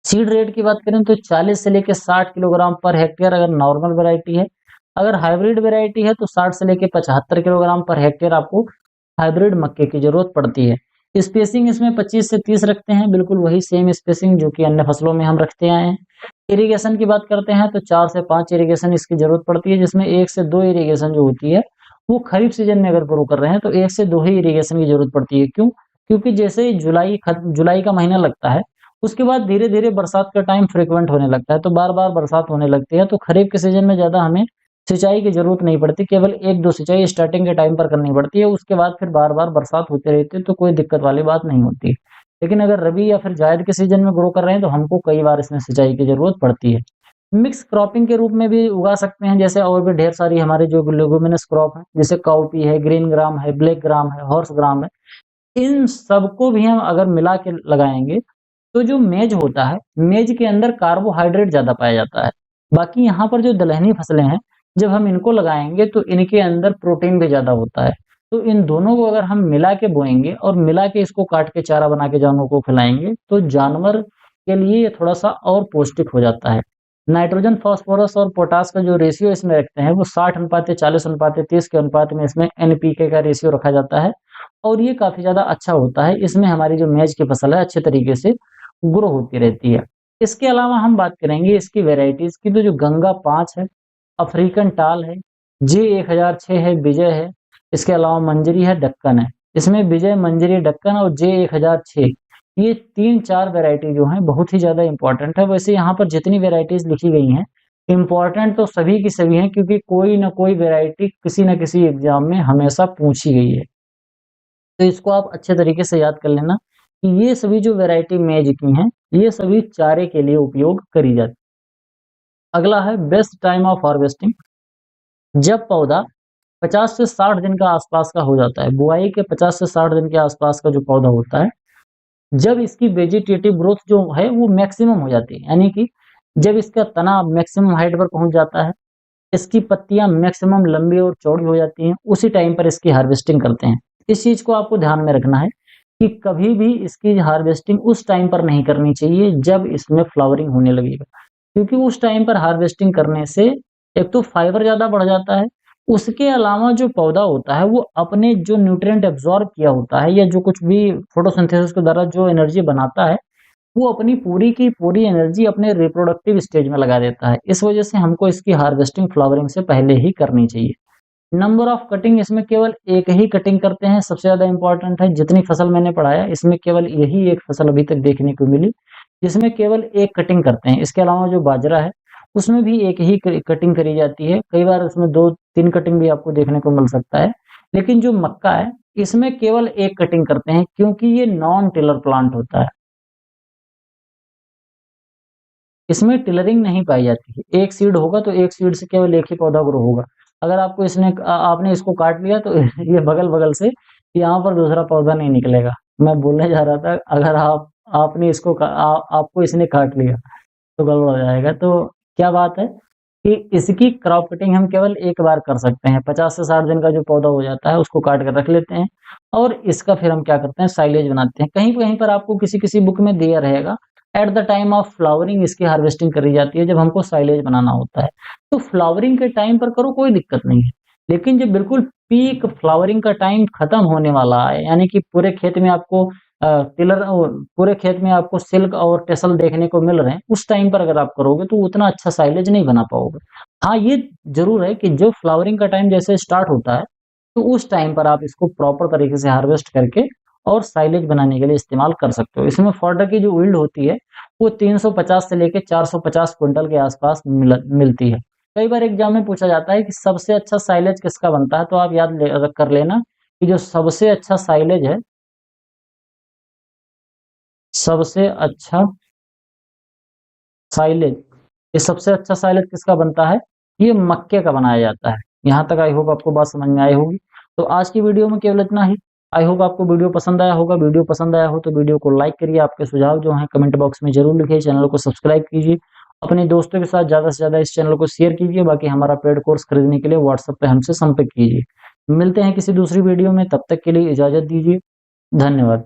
Seed rate की बात करें तो 40 से लेके 60 किलोग्राम पर हेक्टेयर अगर नॉर्मल वैरायटी है। अगर हाइब्रिड वैरायटी है तो 60 से लेके 75 किलोग्राम पर हेक्टेयर आपको हाइब्रिड मक्के की जरूरत पड़ती है। स्पेसिंग इसमें 25 से 30 रखते हैं, बिल्कुल वही सेम स्पेसिंग जो कि अन्य फसलों में हम रखते आए हैं। इरिगेशन की बात करते हैं तो 4 से 5 इरिगेशन इसकी जरूरत पड़ती है, जिसमें 1 से 2 इरिगेशन जो होती है वो खरीफ सीजन में अगर ग्रो कर रहे हैं तो 1 से 2 ही इरिगेशन की जरूरत पड़ती है। क्यों? क्योंकि जैसे ही जुलाई का महीना लगता है, उसके बाद धीरे-धीरे बरसात का टाइम फ्रीक्वेंट होने लगता है, तो बार-बार बरसात होने लगती है, तो खरीफ के सीजन में ज़्यादा हमें सिंचाई की ज़रूरत नहीं पड़ती, केवल 1-2 सिंचाई स्टार्टिंग के टाइम पर करनी पड़ती है, उसके बाद फिर बार-बार बरसात होती रहती है, तो कोई दिक्कत वाली बात नहीं होती। लेकिन अगर रबी या फिर जायद के सीजन में ग्रो कर रहे हैं, तो हमको कई बार इसमें सिंचाई की ज़रूरत पड़ती है। मिक्स क्रॉपिंग के रूप में भी उगा सकते हैं, जैसे और भी ढेर सारी हमारे जो लेगुमिनस क्रॉप हैं, जैसे काउपी है, ग्रीन ग्राम है, ब्लैक ग्राम है, हॉर्स ग्राम है। इन सबको भी हम अगर मिला के लगाएँगे तो जो मेज होता है, मेज के अंदर कार्बोहाइड्रेट ज़्यादा पाया जाता है। बाकी यहाँ पर जो दलहनी फसलें हैं, जब हम इनको लगाएँगे तो इनके अंदर प्रोटीन भी ज़्यादा होता है। तो इन दोनों को अगर हम मिला के बोएँगे और मिला के इसको काट के चारा बना के जानवरों को खिलाएँगे, तो जानवर के लिए ये थोड़ा-सा और पौष्टिक हो जाता है। नाइट्रोजन, फास्फोरस और पोटाश का जो रेशियो इसमें रखते हैं, वो 60:40:30 के अनुपात में इसमें एनपीके का रेशियो रखा जाता है और ये काफ़ी ज़्यादा अच्छा होता है। इसमें हमारी जो मेज की फसल है, अच्छे तरीके से ग्रो होती रहती है। इसके अलावा हम बात करेंगे इसकी वैराइटीज़ की, तो जो गंगा 5 है, अफ्रीकन टाल है, J1006 है, विजय है, इसके अलावा मंजरी है, दक्कन है। इसमें विजय, मंजरी, दक्कन और J1006 ये 3-4 वैराइटी जो हैं बहुत ही ज़्यादा इम्पोर्टेंट है। वैसे यहाँ पर जितनी वैराइटीज़ लिखी गई हैं, इम्पोर्टेंट तो सभी की सभी हैं, क्योंकि कोई न कोई वैराइटी किसी न किसी एग्ज़ाम में हमेशा पूछी गई है। तो इसको आप अच्छे तरीके से याद कर लेना कि ये सभी जो वैरायटी मेज की हैं, ये सभी चारे के लिए उपयोग करी जाती है। अगला है बेस्ट टाइम ऑफ हार्वेस्टिंग। जब पौधा 50 से 60 दिन का आसपास का हो जाता है, बुआई के 50 से 60 दिन के आसपास का जो पौधा होता है, जब इसकी वेजिटेटिव ग्रोथ जो है वो मैक्सिमम हो जाती है, यानी कि जब इसका तना मैक्सिमम हाइट पर पहुंच जाता है, इसकी पत्तियां मैक्सिमम लंबी और चौड़ी हो जाती हैं, उसी टाइम पर इसकी हार्वेस्टिंग करते हैं। इस चीज को आपको ध्यान में रखना है कि कभी भी इसकी हार्वेस्टिंग उस टाइम पर नहीं करनी चाहिए जब इसमें फ्लावरिंग होने लगेगा, क्योंकि उस टाइम पर हार्वेस्टिंग करने से एक तो फाइबर ज़्यादा बढ़ जाता है, उसके अलावा जो पौधा होता है वो अपने जो न्यूट्रिएंट एब्ज़ॉर्ब किया होता है या जो कुछ भी फोटोसिंथेसिस के द्वारा जो एनर्जी बनाता है, वो अपनी पूरी की पूरी एनर्जी अपने रिप्रोडक्टिव स्टेज में लगा देता है। इस वजह से हमको इसकी हार्वेस्टिंग फ्लावरिंग से पहले ही करनी चाहिए। नंबर ऑफ कटिंग इसमें केवल एक ही कटिंग करते हैं, सबसे ज़्यादा इम्पोर्टेंट है। जितनी फसल मैंने पढ़ाया इसमें केवल यही एक फसल अभी तक देखने को मिली, जिसमें केवल एक कटिंग करते हैं। इसके अलावा जो बाजरा है, उसमें भी एक ही कटिंग करी जाती है। कई बार उसमें 2-3 कटिंग भी आपको देखने को मिल सकता है। लेकिन जो मक्का है, इसमें केवल एक कटिंग करते हैं, क्योंकि ये नॉन टिलर प्लांट होता है। इसमें टिलरिंग नहीं पाई जाती है। एक सीड होगा तो एक सीड से केवल एक ही पौधा ग्रो होगा। अगर आपको आपने इसको काट लिया तो ये बगल-बगल से यहाँ पर दूसरा पौधा नहीं निकलेगा। मैं बोलने जा रहा था, अगर आपने आपको इसने काट लिया तो गड़बड़ हो जाएगा। तो क्या बात है कि इसकी क्रॉप कटिंग हम केवल एक बार कर सकते हैं। 50 से 60 दिन का जो पौधा हो जाता है उसको काट कर रख लेते हैं और इसका फिर हम क्या करते हैं, साइलेज बनाते हैं। कहीं-कहीं पर आपको किसी-किसी बुक में दिया रहेगा, at the time of flowering इसकी हार्वेस्टिंग करी जाती है, जब हमको साइलेज बनाना होता है। तो फ्लावरिंग के टाइम पर करो, कोई दिक्कत नहीं है। लेकिन जब बिल्कुल पीक फ्लावरिंग का टाइम खत्म होने वाला है, यानी कि पूरे खेत में आपको सिल्क और टेसल देखने को मिल रहे हैं, उस टाइम पर अगर आप करोगे तो उतना अच्छा साइलेज नहीं बना पाओगे। हाँ, ये ज़रूर है कि जो फ्लावरिंग का टाइम जैसे स्टार्ट होता है, तो उस टाइम पर आप इसको प्रॉपर तरीके से हार्वेस्ट करके और साइलेज बनाने के लिए इस्तेमाल कर सकते हो। इसमें फॉडर की जो यील्ड होती है, वो 350 से लेके 450 क्विंटल के आसपास मिलती है। कई बार एग्ज़ाम में पूछा जाता है कि सबसे अच्छा साइलेज किसका बनता है, तो आप कर लेना कि जो सबसे अच्छा साइलेज है, सबसे अच्छा साइलेज ये सबसे अच्छा साइलेज किसका बनता है? ये मक्के का बनाया जाता है। यहाँ तक आई होप आपको बात समझ में आई होगी। तो आज की वीडियो में केवल इतना ही। आई होप आपको वीडियो पसंद आया होगा। वीडियो पसंद आया हो तो वीडियो को लाइक करिए। आपके सुझाव जो हैं कमेंट बॉक्स में ज़रूर लिखिए। चैनल को सब्सक्राइब कीजिए। अपने दोस्तों के साथ ज़्यादा से ज़्यादा इस चैनल को शेयर कीजिए। बाकी हमारा पेड कोर्स खरीदने के लिए व्हाट्सएप पे हमसे संपर्क कीजिए। मिलते हैं किसी दूसरी वीडियो में, तब तक के लिए इजाज़त दीजिए। धन्यवाद।